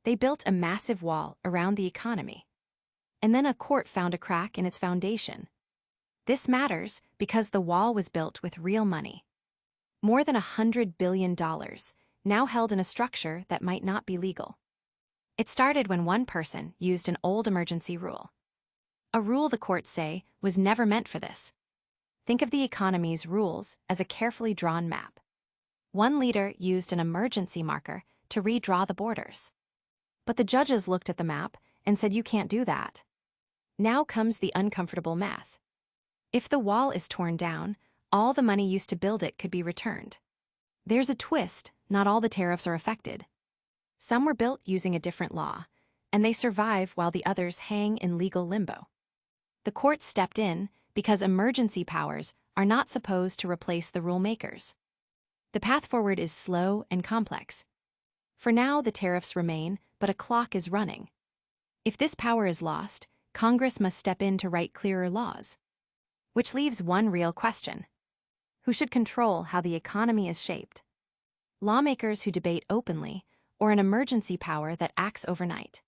They built a massive wall around the economy. And then a court found a crack in its foundation. This matters because the wall was built with real money. More than $100 billion, now held in a structure that might not be legal. It started when one person used an old emergency rule. A rule the courts say was never meant for this. Think of the economy's rules as a carefully drawn map. One leader used an emergency marker to redraw the borders. But the judges looked at the map and said you can't do that. Now comes the uncomfortable math. If the wall is torn down, all the money used to build it could be returned. There's a twist: not all the tariffs are affected. Some were built using a different law, and they survive while the others hang in legal limbo. The court stepped in because emergency powers are not supposed to replace the rule makers. The path forward is slow and complex. For now, the tariffs remain, but a clock is running. If this power is lost, Congress must step in to write clearer laws. Which leaves one real question: who should control how the economy is shaped? Lawmakers who debate openly, or an emergency power that acts overnight?